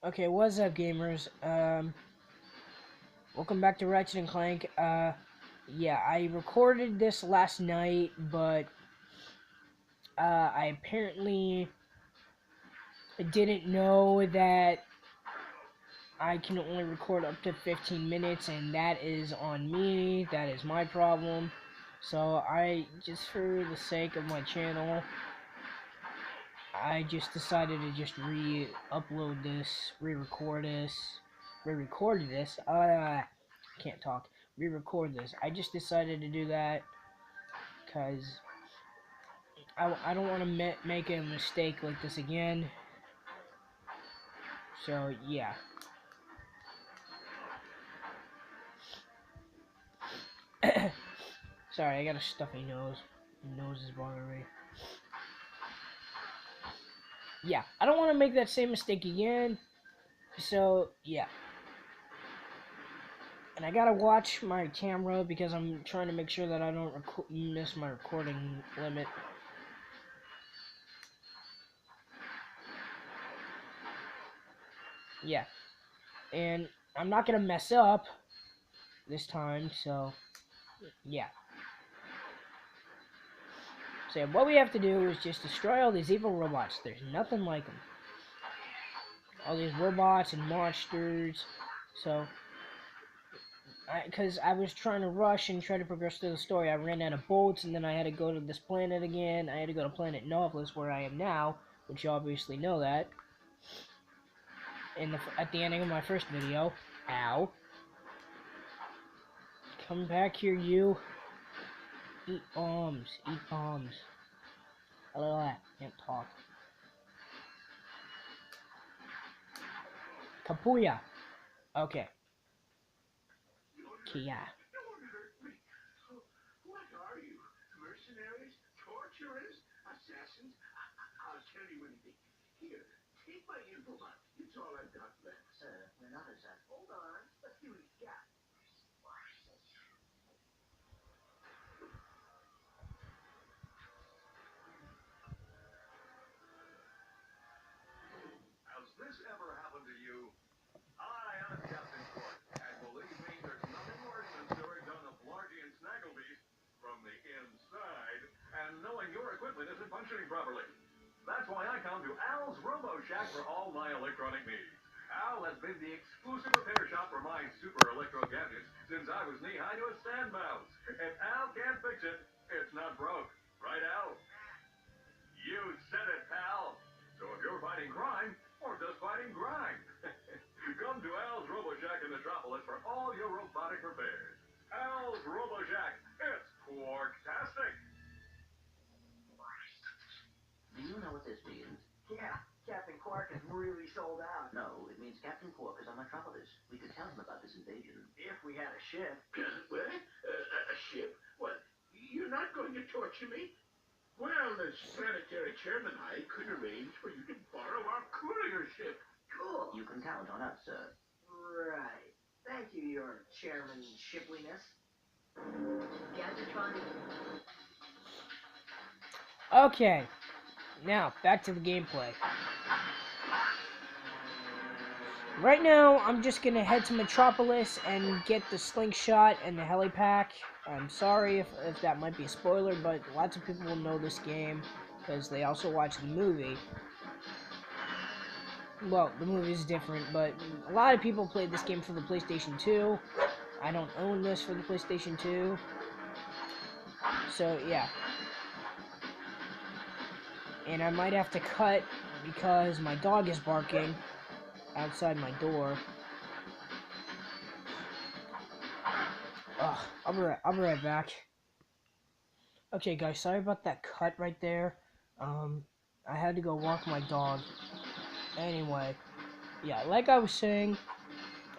Okay, what's up, gamers? Welcome back to Ratchet and Clank. Yeah, I recorded this last night, but I apparently didn't know that I can only record up to 15 minutes, and that is on me. That is my problem. So just for the sake of my channel, I just decided to just re-upload this, re-recorded this. Can't talk. Re-record this. I just decided to do that because I don't want to make a mistake like this again. So yeah. Sorry, I got a stuffy nose. My nose is bothering me. Yeah, I don't want to make that same mistake again. So yeah. And I gotta watch my camera because I'm trying to make sure that I don't miss my recording limit. Yeah. And I'm not gonna mess up this time, so yeah. So what we have to do is just destroy all these evil robots. There's nothing like them. All these robots and monsters. So, because I was trying to rush and try to progress through the story, I ran out of bullets, and then I had to go to this planet again. I had to go to Planet Novelist, where I am now, which you obviously know that. At the ending of my first video. Ow. Come back here, you. Eat bombs. Eat bombs. Can't talk. Kapuya. Okay. Kia. What are you? Mercenaries? Torturers? Assassins? I'll tell you anything. Here, take my info box. It's all I've got left. Sir, we're not assassins. Hold on. Let's see what he's got. Has this ever happened to you? Hi, I'm Captain Cork, and believe me, there's nothing worse than staring down a Blargy and Snagglebeast from the inside and knowing your equipment isn't functioning properly. That's why I come to Al's Robo Shack for all my electronic needs. Al has been the exclusive repair shop for my super electro gadgets since I was knee-high to a stand mouse. If Al can't fix it, it's not broke. Right, Al? You said it, pal. So if you're fighting crime, or just fighting grind, come to Al's Robo Shack in Metropolis for all your robotic repairs. Al's Robo Shack, it's quark-tastic. Do you know what this means? Yeah, Captain Quark is really sold out. No, it means Captain Quark is on Metropolis. We could tell him about this invasion. If we had a ship. What? A ship? What? You're not going to torture me? Well, as planetary chairman, I could arrange for you to borrow our courier ship. Cool. You can count on us, sir. Right. Thank you, your chairman shipliness. Gadgetron. Okay. Now, back to the gameplay. Right now, I'm just gonna head to Metropolis and get the slingshot and the helipack. I'm sorry if that might be a spoiler, but lots of people will know this game because they also watch the movie. Well, the movie is different, but a lot of people played this game for the PlayStation 2. I don't own this for the PlayStation 2. So, yeah. And I might have to cut because my dog is barking outside my door. Ugh, I'll be right back. Okay, guys, sorry about that cut right there. I had to go walk my dog. Anyway, yeah, like I was saying,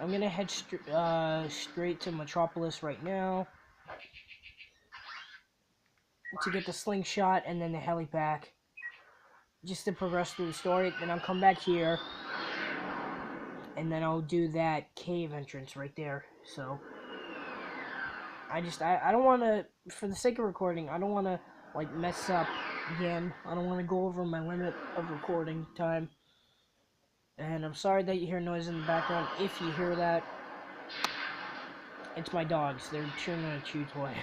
I'm gonna head straight to Metropolis right now to get the slingshot and then the helipack, just to progress through the story. Then I'll come back here, and then I'll do that cave entrance right there. So I don't want to, for the sake of recording, I don't want to like mess up again. I don't want to go over my limit of recording time. And I'm sorry that you hear noise in the background. If you hear that, it's my dogs. They're chewing on a chew toy.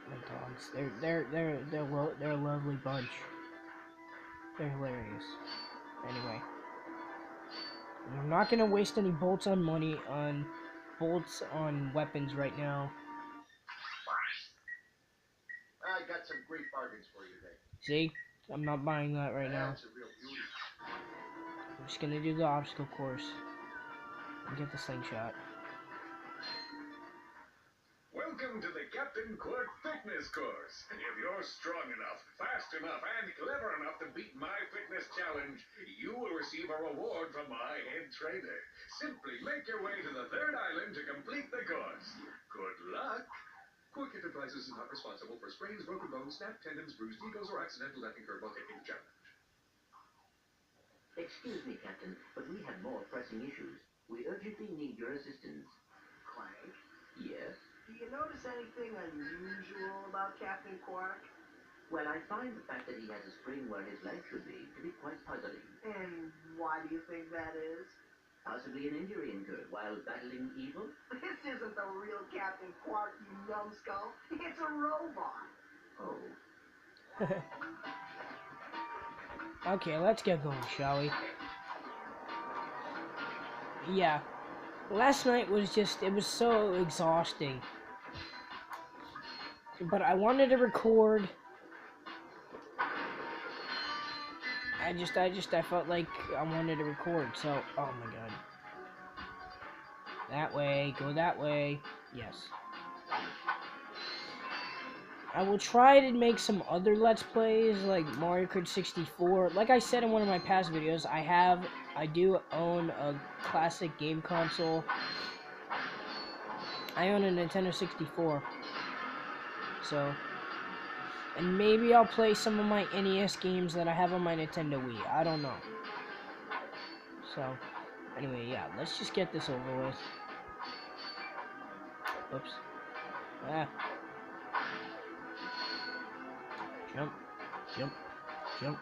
My dogs. They're a lovely bunch. They're hilarious. Anyway, I'm not gonna waste any bolts on weapons right now. I got some great bargains for you today. See, I'm not buying that right now. That's a real beauty. I'm just gonna do the obstacle course and get the slingshot. Welcome to the Captain Quirk Fitness Course. If you're strong enough, fast enough, and clever enough to beat my fitness challenge, you will receive a reward from my head trainer. Simply make your way to the third island to complete the course. Good luck. Quirk Enterprises is not responsible for sprains, broken bones, snapped tendons, bruised egos, or accidental death incurred while taking the challenge. Excuse me, Captain, but we have more pressing issues. We urgently need your assistance. Clank, Yes? do you notice anything unusual about Captain Quark? Well, I find the fact that he has a spring where his leg should be to be quite puzzling. And why do you think that is? Possibly an injury incurred while battling evil? This isn't the real Captain Quark, you numbskull. It's a robot. Oh. Okay, let's get going, shall we? Yeah. Last night was it was so exhausting. But I wanted to record. I felt like I wanted to record, so, oh my god. That way, go that way. Yes. I will try to make some other Let's Plays, like Mario Kart 64. Like I said in one of my past videos, I do own a classic game console. I own a Nintendo 64. So, and maybe I'll play some of my NES games that I have on my Nintendo Wii. I don't know. So, anyway, yeah, let's just get this over with. Oops. Ah. Jump. Jump. Jump.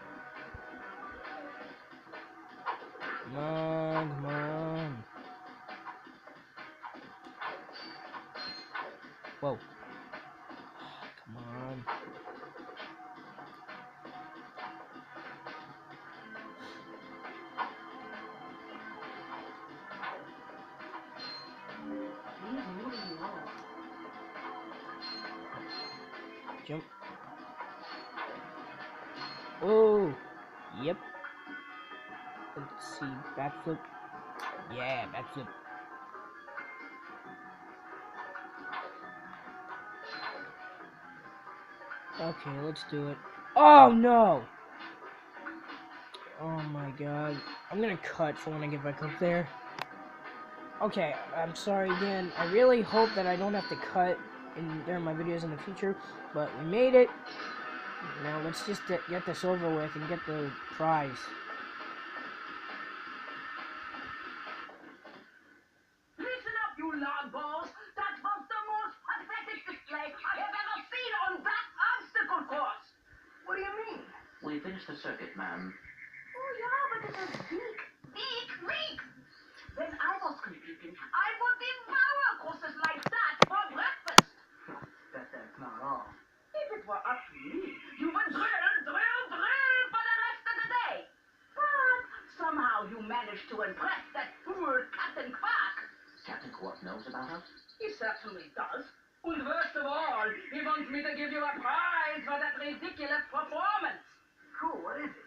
Come on, come on. Whoa. Come on. He's moving on. Jump. Oh. Yep. Let's see. Backflip. Yeah, backflip. Okay, let's do it. Oh, no! Oh my god. I'm gonna cut for when I get back up there. Okay, I'm sorry again. I really hope that I don't have to cut during my videos in the future, but we made it. Now let's just get this over with and get the prize. Listen up, you loudballs! That was the most pathetic display I have ever seen on that obstacle course! What do you mean? We finished the circuit, ma'am. Oh, yeah, but it is weak. Weak! When I was computing, I would devour courses like that for breakfast. Bet that's not all. If it were up to me, you would drill for the rest of the day. But somehow you managed to impress that fool Captain Quark. Captain Quark knows about us? He certainly does. And worst of all, he wants me to give you a prize for that ridiculous performance. Cool, what is it?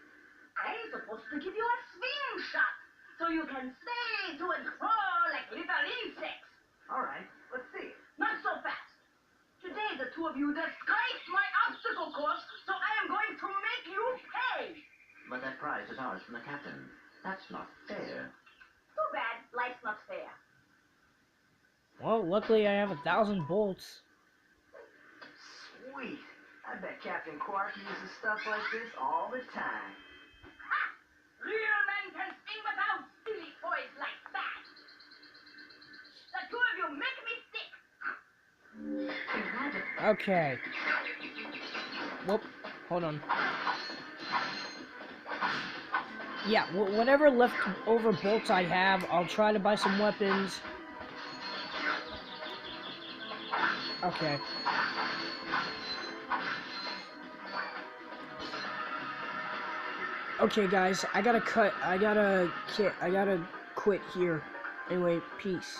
I'm supposed to give you a swing shot, so you can stay to and fro like little insects. All right, let's see it. Not so fast. Today the two of you disgraced my obstacle course, so I am going to make you pay. But that prize is ours from the captain. That's not fair. Too bad life's not fair. Well, luckily I have 1,000 bolts. Sweet. I bet Captain Quark uses stuff like this all the time. Ha! Real men can sing without silly toys like that. The two of you make me sick. Okay. Whoop. Hold on. Yeah, whatever leftover bolts I have, I'll try to buy some weapons. Okay. Okay, guys, I gotta quit here. Anyway, peace.